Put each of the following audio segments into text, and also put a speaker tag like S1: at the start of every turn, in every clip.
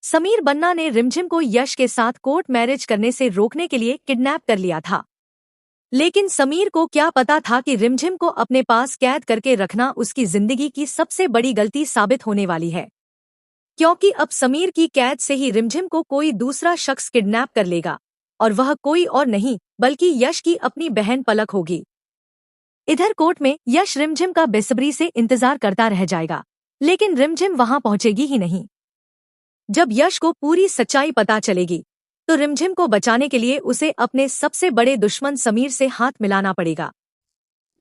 S1: समीर बन्ना ने रिमझिम को यश के साथ कोर्ट मैरिज करने से रोकने के लिए किडनैप कर लिया था। लेकिन समीर को क्या पता था कि रिमझिम को अपने पास कैद करके रखना उसकी जिंदगी की सबसे बड़ी गलती साबित होने वाली है, क्योंकि अब समीर की कैद से ही रिमझिम को कोई दूसरा शख्स किडनैप कर लेगा, और वह कोई और नहीं बल्कि यश की अपनी बहन पलक होगी। इधर कोर्ट में यश रिमझिम का बेसब्री से इंतजार करता रह जाएगा, लेकिन रिमझिम वहां पहुंचेगी ही नहीं। जब यश को पूरी सच्चाई पता चलेगी तो रिमझिम को बचाने के लिए उसे अपने सबसे बड़े दुश्मन समीर से हाथ मिलाना पड़ेगा।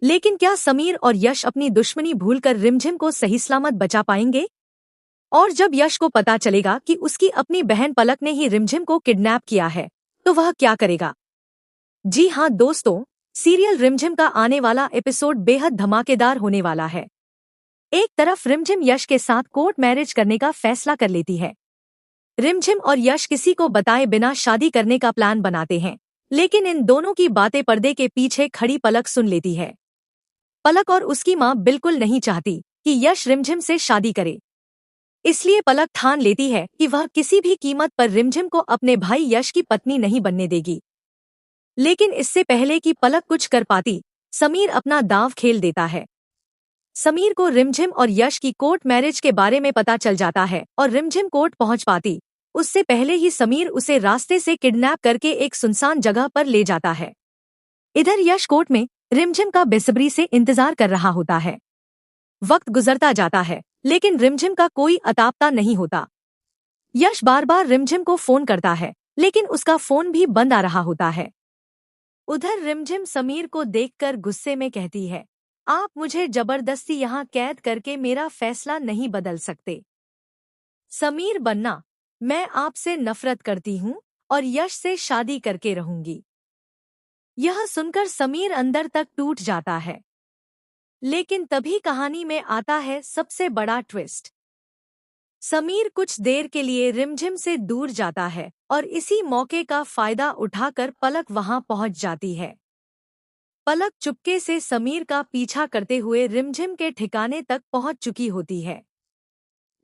S1: लेकिन क्या समीर और यश अपनी दुश्मनी भूलकर रिमझिम को सही सलामत बचा पाएंगे? और जब यश को पता चलेगा कि उसकी अपनी बहन पलक ने ही रिमझिम को किडनैप किया है, तो वह क्या करेगा? जी हाँ दोस्तों, सीरियल रिमझिम का आने वाला एपिसोड बेहद धमाकेदार होने वाला है। एक तरफ रिमझिम यश के साथ कोर्ट मैरिज करने का फैसला कर लेती है। रिमझिम और यश किसी को बताए बिना शादी करने का प्लान बनाते हैं, लेकिन इन दोनों की बातें पर्दे के पीछे खड़ी पलक सुन लेती है। पलक और उसकी मां बिल्कुल नहीं चाहती कि यश रिमझिम से शादी करे, इसलिए पलक ठान लेती है कि वह किसी भी कीमत पर रिमझिम को अपने भाई यश की पत्नी नहीं बनने देगी। लेकिन इससे पहले कि पलक कुछ कर पाती, समीर अपना दांव खेल देता है। समीर को रिमझिम और यश की कोर्ट मैरिज के बारे में पता चल जाता है और रिमझिम कोर्ट पहुंच पाती उससे पहले ही समीर उसे रास्ते से किडनैप करके एक सुनसान जगह पर ले जाता है। इधर यश कोर्ट में रिमझिम का बेसब्री से इंतजार कर रहा होता है। वक्त गुजरता जाता है, लेकिन रिमझिम का कोई अता पता नहीं होता। यश बार बार रिमझिम को फोन करता है, लेकिन उसका फोन भी बंद आ रहा होता है। उधर रिमझिम समीर को देखकर गुस्से में कहती है, आप मुझे जबरदस्ती यहाँ कैद करके मेरा फैसला नहीं बदल सकते। समीर बन्ना, मैं आपसे नफरत करती हूँ और यश से शादी करके रहूंगी। यह सुनकर समीर अंदर तक टूट जाता है। लेकिन तभी कहानी में आता है सबसे बड़ा ट्विस्ट। समीर कुछ देर के लिए रिमझिम से दूर जाता है और इसी मौके का फायदा उठाकर पलक वहां पहुंच जाती है। पलक चुपके से समीर का पीछा करते हुए रिमझिम के ठिकाने तक पहुंच चुकी होती है।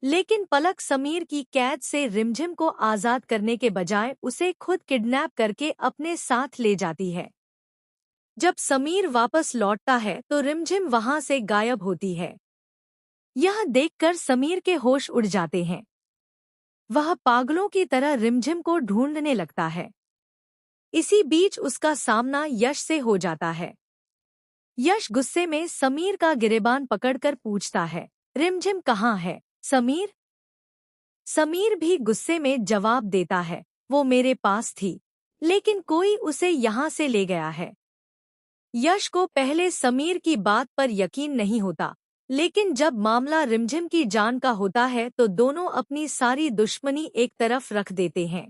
S1: लेकिन पलक समीर की कैद से रिमझिम को आजाद करने के बजाय उसे खुद किडनैप करके अपने साथ ले जाती है। जब समीर वापस लौटता है तो रिमझिम वहां से गायब होती है। यह देखकर समीर के होश उड़ जाते हैं। वह पागलों की तरह रिमझिम को ढूंढने लगता है। इसी बीच उसका सामना यश से हो जाता है। यश गुस्से में समीर का गिरेबान पकड़कर पूछता है, रिमझिम कहाँ है समीर? समीर भी गुस्से में जवाब देता है, वो मेरे पास थी, लेकिन कोई उसे यहाँ से ले गया है। यश को पहले समीर की बात पर यकीन नहीं होता, लेकिन जब मामला रिमझिम की जान का होता है तो दोनों अपनी सारी दुश्मनी एक तरफ रख देते हैं।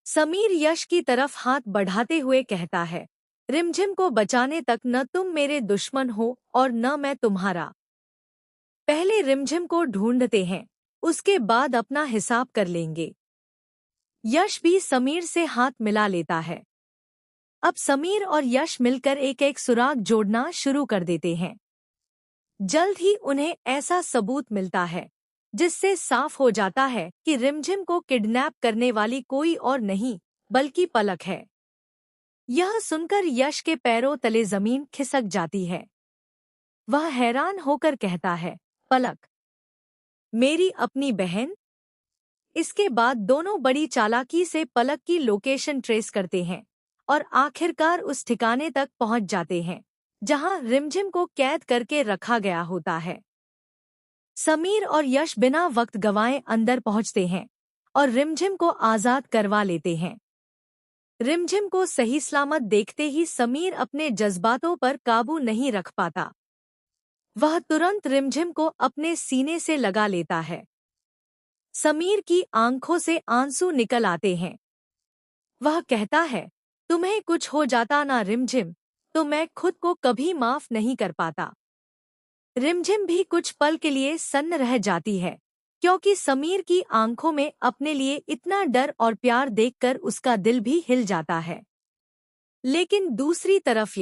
S1: समीर यश की तरफ हाथ बढ़ाते हुए कहता है, रिमझिम को बचाने तक न तुम मेरे दुश्मन हो और न मैं तुम्हारा। पहले रिमझिम को ढूंढते हैं, उसके बाद अपना हिसाब कर लेंगे। यश भी समीर से हाथ मिला लेता है। अब समीर और यश मिलकर एक एक सुराग जोड़ना शुरू कर देते हैं। जल्द ही उन्हें ऐसा सबूत मिलता है जिससे साफ हो जाता है कि रिमझिम को किडनैप करने वाली कोई और नहीं बल्कि पलक है। यह सुनकर यश के पैरों तले जमीन खिसक जाती है। वह हैरान होकर कहता है, पलक, मेरी अपनी बहन? इसके बाद दोनों बड़ी चालाकी से पलक की लोकेशन ट्रेस करते हैं और आखिरकार उस ठिकाने तक पहुंच जाते हैं जहां रिमझिम को कैद करके रखा गया होता है। समीर और यश बिना वक्त गंवाए अंदर पहुंचते हैं और रिमझिम को आजाद करवा लेते हैं। रिमझिम को सही सलामत देखते ही समीर अपने जज्बातों पर काबू नहीं रख पाता। वह तुरंत रिमझिम को अपने सीने से लगा लेता है। समीर की आंखों से आंसू निकल आते हैं। वह कहता है, तुम्हें कुछ हो जाता ना रिमझिम, तो मैं खुद को कभी माफ नहीं कर पाता। रिमझिम भी कुछ पल के लिए सन्न रह जाती है, क्योंकि समीर की आंखों में अपने लिए इतना डर और प्यार देखकर उसका दिल भी हिल जाता है। लेकिन दूसरी तरफ